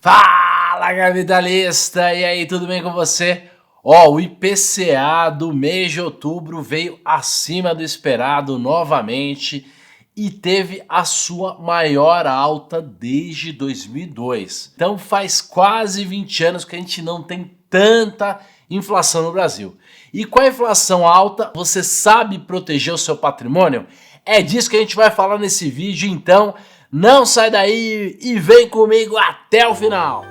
Fala, capitalista! E aí, tudo bem com você? O IPCA do mês de outubro veio acima do esperado novamente e teve a sua maior alta desde 2002. Então faz quase 20 anos que a gente não tem tanta inflação no Brasil. E com a inflação alta, você sabe proteger o seu patrimônio? É disso que a gente vai falar nesse vídeo, então não sai daí e vem comigo até o final.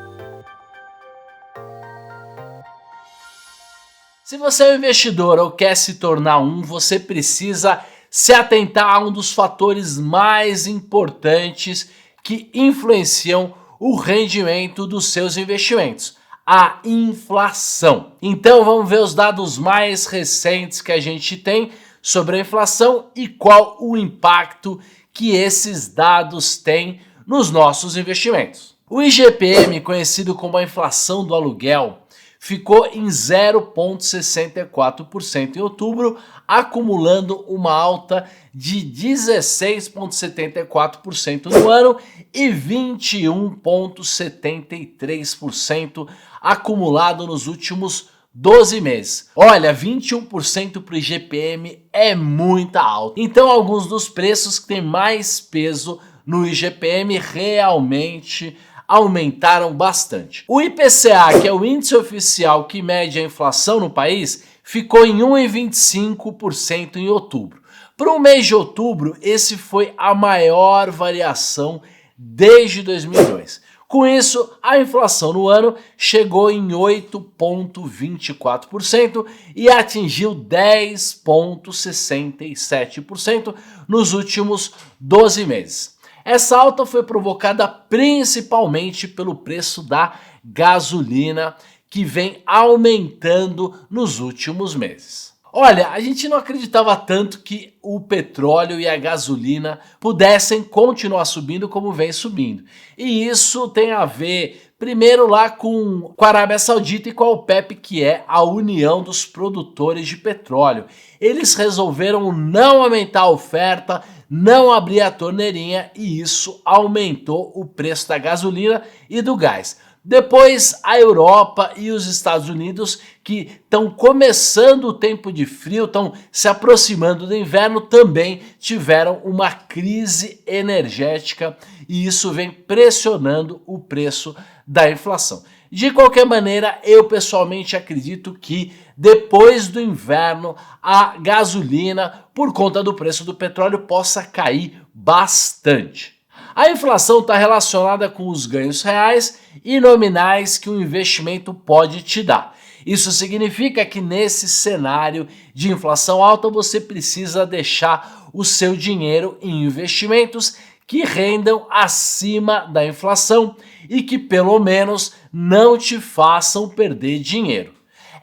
Se você é um investidor ou quer se tornar um, você precisa se atentar a um dos fatores mais importantes que influenciam o rendimento dos seus investimentos: a inflação. Então vamos ver os dados mais recentes que a gente tem sobre a inflação e qual o impacto que esses dados têm nos nossos investimentos. O IGPM, conhecido como a inflação do aluguel, ficou em 0,64% em outubro, acumulando uma alta de 16,74% no ano e 21,73% acumulado nos últimos 12 meses. Olha, 21% para o IGPM é muita alta. Então, alguns dos preços que têm mais peso no IGPM realmente aumentaram bastante. O IPCA, que é o índice oficial que mede a inflação no país, ficou em 1,25% em outubro. Para o mês de outubro, esse foi a maior variação desde 2002. Com isso, a inflação no ano chegou em 8,24% e atingiu 10,67% nos últimos 12 meses. Essa alta foi provocada principalmente pelo preço da gasolina, que vem aumentando nos últimos meses. Olha, a gente não acreditava tanto que o petróleo e a gasolina pudessem continuar subindo como vem subindo. E isso tem a ver, primeiro, lá com a Arábia Saudita e com a OPEP, que é a União dos Produtores de Petróleo. Eles resolveram não aumentar a oferta, não abrir a torneirinha, e isso aumentou o preço da gasolina e do gás. Depois, a Europa e os Estados Unidos, que estão começando o tempo de frio, estão se aproximando do inverno, também tiveram uma crise energética e isso vem pressionando o preço da inflação. De qualquer maneira, eu pessoalmente acredito que depois do inverno a gasolina, por conta do preço do petróleo, possa cair bastante. A inflação está relacionada com os ganhos reais e nominais que o investimento pode te dar. Isso significa que nesse cenário de inflação alta você precisa deixar o seu dinheiro em investimentos que rendam acima da inflação e que pelo menos não te façam perder dinheiro.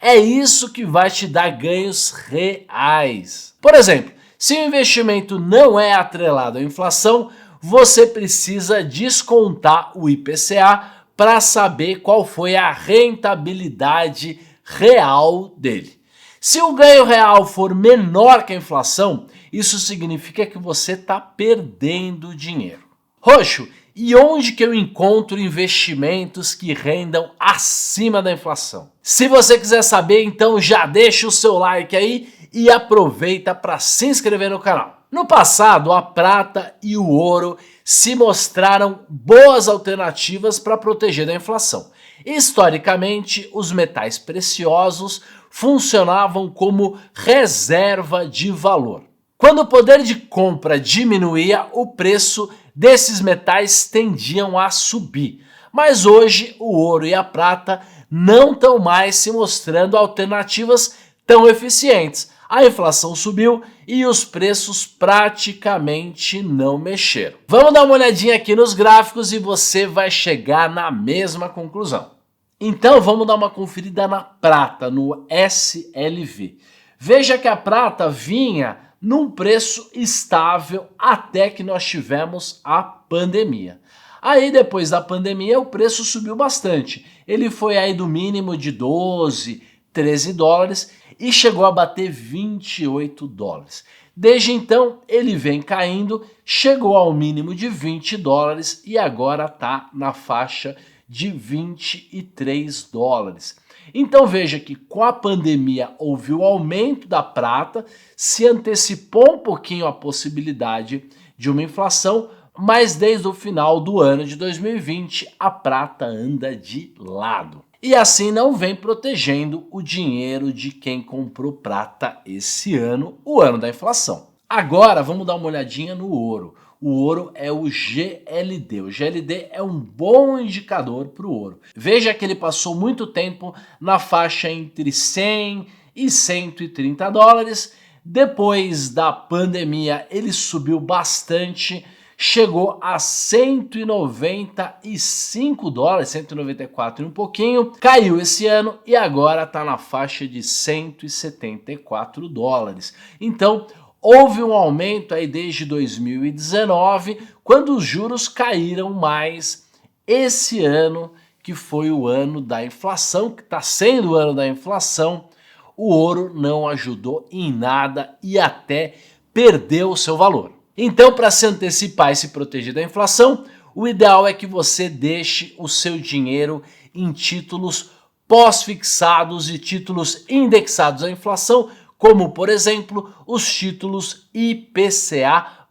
É isso que vai te dar ganhos reais. Por exemplo, se o investimento não é atrelado à inflação, você precisa descontar o IPCA para saber qual foi a rentabilidade real dele. Se o ganho real for menor que a inflação, isso significa que você está perdendo dinheiro. Roxo, e onde que eu encontro investimentos que rendam acima da inflação? Se você quiser saber, então já deixa o seu like aí e aproveita para se inscrever no canal. No passado, a prata e o ouro se mostraram boas alternativas para proteger da inflação. Historicamente, os metais preciosos funcionavam como reserva de valor. Quando o poder de compra diminuía, o preço desses metais tendiam a subir. Mas hoje, o ouro e a prata não estão mais se mostrando alternativas tão eficientes. A inflação subiu e os preços praticamente não mexeram. Vamos dar uma olhadinha aqui nos gráficos e você vai chegar na mesma conclusão. Então vamos dar uma conferida na prata, no SLV. Veja que a prata vinha num preço estável até que nós tivemos a pandemia. Aí depois da pandemia o preço subiu bastante. Ele foi aí do mínimo de 12, 13 dólares e chegou a bater 28 dólares. Desde então ele vem caindo, chegou ao mínimo de 20 dólares e agora está na faixa de 23 dólares. Então veja que com a pandemia houve o aumento da prata, se antecipou um pouquinho a possibilidade de uma inflação, mas desde o final do ano de 2020 a prata anda de lado. E assim não vem protegendo o dinheiro de quem comprou prata esse ano, o ano da inflação. Agora vamos dar uma olhadinha no ouro. O ouro é o GLD. O GLD é um bom indicador para o ouro. Veja que ele passou muito tempo na faixa entre 100 e 130 dólares. Depois da pandemia ele subiu bastante, chegou a 195 dólares, 194 e um pouquinho, caiu esse ano e agora está na faixa de 174 dólares. Então, houve um aumento aí desde 2019, quando os juros caíram mais. Esse ano, que foi o ano da inflação, que está sendo o ano da inflação, o ouro não ajudou em nada e até perdeu o seu valor. Então, para se antecipar e se proteger da inflação, o ideal é que você deixe o seu dinheiro em títulos pós-fixados e títulos indexados à inflação, como, por exemplo, os títulos IPCA+,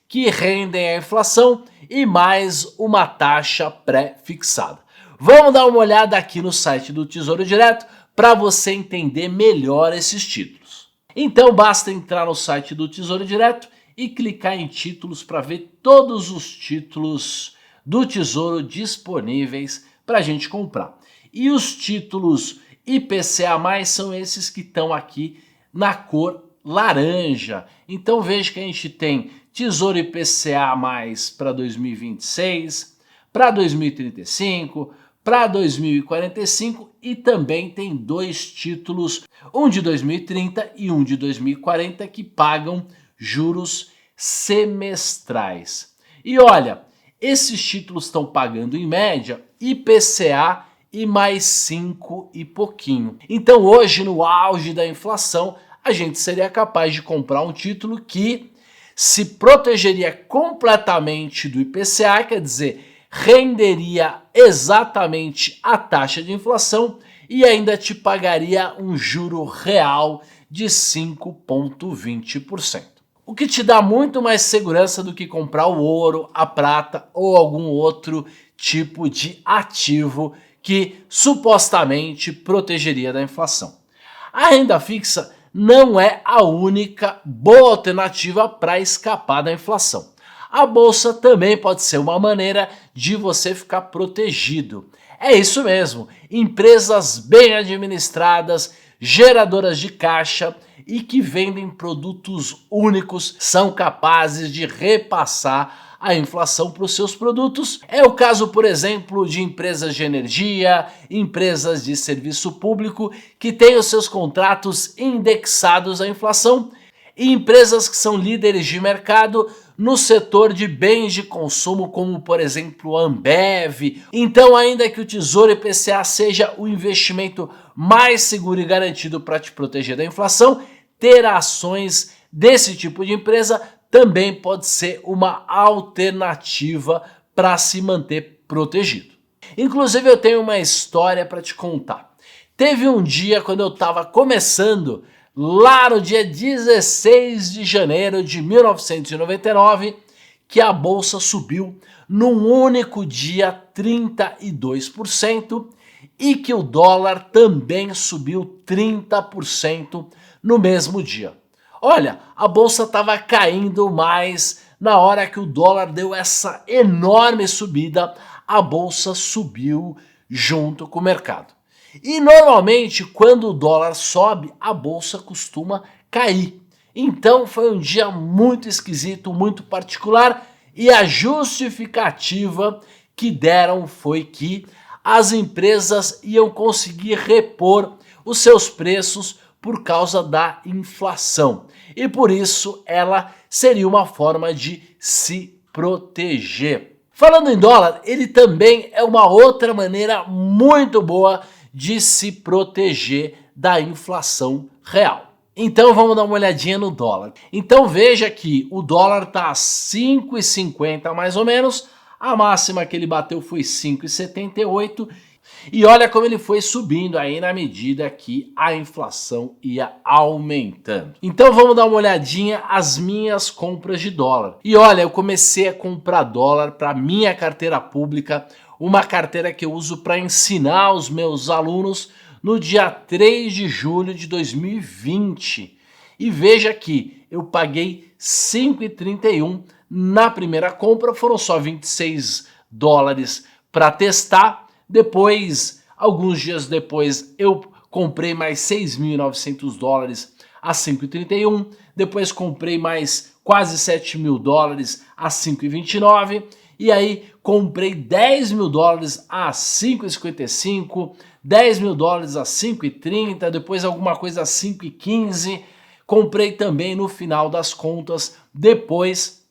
que rendem a inflação e mais uma taxa pré-fixada. Vamos dar uma olhada aqui no site do Tesouro Direto para você entender melhor esses títulos. Então basta entrar no site do Tesouro Direto e clicar em títulos para ver todos os títulos do Tesouro disponíveis para a gente comprar. E os títulos IPCA+, são esses que estão aqui na cor laranja. Então veja que a gente tem Tesouro IPCA+ para 2026, para 2035, para 2045 e também tem dois títulos, um de 2030 e um de 2040, que pagam juros semestrais. E olha, esses títulos estão pagando em média IPCA e mais 5 e pouquinho. Então hoje, no auge da inflação, a gente seria capaz de comprar um título que se protegeria completamente do IPCA, quer dizer, renderia exatamente a taxa de inflação e ainda te pagaria um juro real de 5,20%. O que te dá muito mais segurança do que comprar o ouro, a prata ou algum outro tipo de ativo que supostamente protegeria da inflação. A renda fixa não é a única boa alternativa para escapar da inflação. A bolsa também pode ser uma maneira de você ficar protegido. É isso mesmo, empresas bem administradas, geradoras de caixa e que vendem produtos únicos são capazes de repassar a inflação para os seus produtos. É o caso, por exemplo, de empresas de energia, empresas de serviço público que têm os seus contratos indexados à inflação e empresas que são líderes de mercado no setor de bens de consumo, como por exemplo a Ambev. Então, ainda que o Tesouro IPCA seja o investimento mais seguro e garantido para te proteger da inflação, ter ações desse tipo de empresa também pode ser uma alternativa para se manter protegido. Inclusive eu tenho uma história para te contar. Teve um dia quando eu estava começando, lá no dia 16 de janeiro de 1999, que a bolsa subiu num único dia 32% e que o dólar também subiu 30% no mesmo dia. Olha, a bolsa estava caindo, mas na hora que o dólar deu essa enorme subida, a bolsa subiu junto com o mercado. E normalmente quando o dólar sobe, a bolsa costuma cair. Então foi um dia muito esquisito, muito particular, e a justificativa que deram foi que as empresas iam conseguir repor os seus preços por causa da inflação. E por isso ela seria uma forma de se proteger. Falando em dólar, ele também é uma outra maneira muito boa de se proteger da inflação real. Então vamos dar uma olhadinha no dólar. Então veja que o dólar está a 5,50 mais ou menos. A máxima que ele bateu foi 5,78 e olha como ele foi subindo aí na medida que a inflação ia aumentando. Então vamos dar uma olhadinha às minhas compras de dólar. E olha, eu comecei a comprar dólar para minha carteira pública, uma carteira que eu uso para ensinar os meus alunos no dia 3 de julho de 2020. E veja aqui, eu paguei 5,31 na primeira compra, foram só 26 dólares para testar. Depois, alguns dias depois, eu comprei mais 6.900 dólares a 5,31. Depois comprei mais quase 7 mil dólares a 5,29. E aí comprei 10 mil dólares a 5,55, 10 mil dólares a 5,30, depois alguma coisa a 5,15. Comprei também no final das contas, depois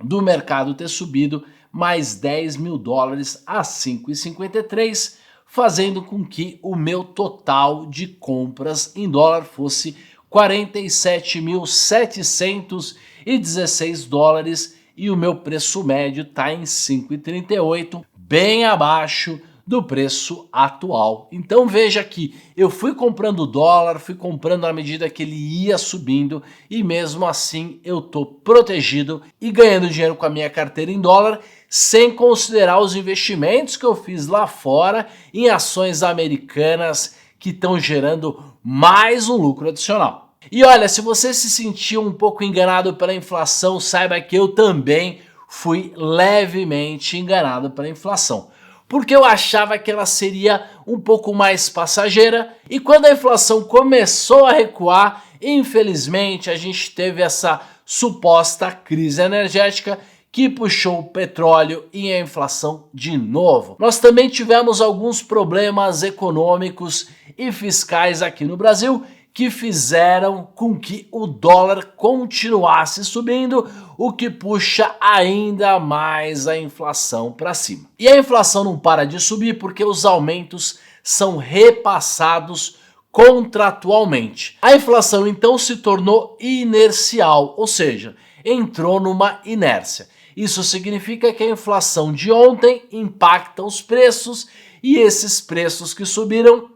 do mercado ter subido, mais 10 mil dólares a 5,53, fazendo com que o meu total de compras em dólar fosse 47.716 dólares e o meu preço médio está em 5,38, bem abaixo do preço atual. Então veja que eu fui comprando dólar, fui comprando à medida que ele ia subindo e mesmo assim eu tô protegido e ganhando dinheiro com a minha carteira em dólar, sem considerar os investimentos que eu fiz lá fora em ações americanas que estão gerando mais um lucro adicional. E olha, se você se sentiu um pouco enganado pela inflação, saiba que eu também fui levemente enganado pela inflação. Porque eu achava que ela seria um pouco mais passageira e quando a inflação começou a recuar, infelizmente a gente teve essa suposta crise energética que puxou o petróleo e a inflação de novo. Nós também tivemos alguns problemas econômicos e fiscais aqui no Brasil que fizeram com que o dólar continuasse subindo, o que puxa ainda mais a inflação para cima. E a inflação não para de subir porque os aumentos são repassados contratualmente. A inflação então se tornou inercial, ou seja, entrou numa inércia. Isso significa que a inflação de ontem impacta os preços e esses preços que subiram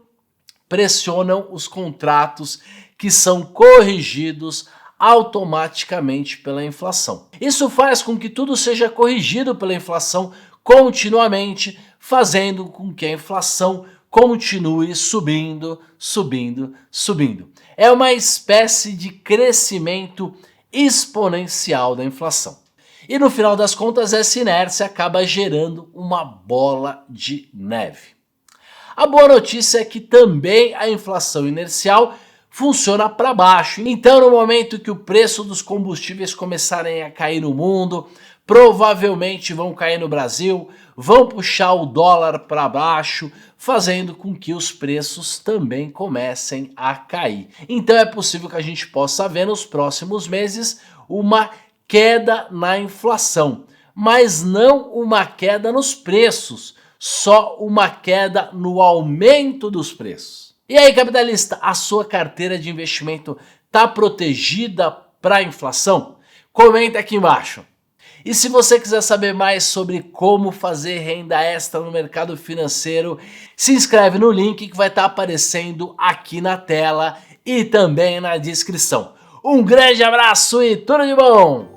pressionam os contratos que são corrigidos automaticamente pela inflação. Isso faz com que tudo seja corrigido pela inflação continuamente, fazendo com que a inflação continue subindo, subindo, subindo. É uma espécie de crescimento exponencial da inflação. E no final das contas, essa inércia acaba gerando uma bola de neve. A boa notícia é que também a inflação inercial funciona para baixo. Então, no momento que o preço dos combustíveis começarem a cair no mundo, provavelmente vão cair no Brasil, vão puxar o dólar para baixo, fazendo com que os preços também comecem a cair. Então é possível que a gente possa ver nos próximos meses uma queda na inflação, mas não uma queda nos preços, só uma queda no aumento dos preços. E aí, capitalista, a sua carteira de investimento está protegida para a inflação? Comenta aqui embaixo. E se você quiser saber mais sobre como fazer renda extra no mercado financeiro, se inscreve no link que vai estar aparecendo aqui na tela e também na descrição. Um grande abraço e tudo de bom!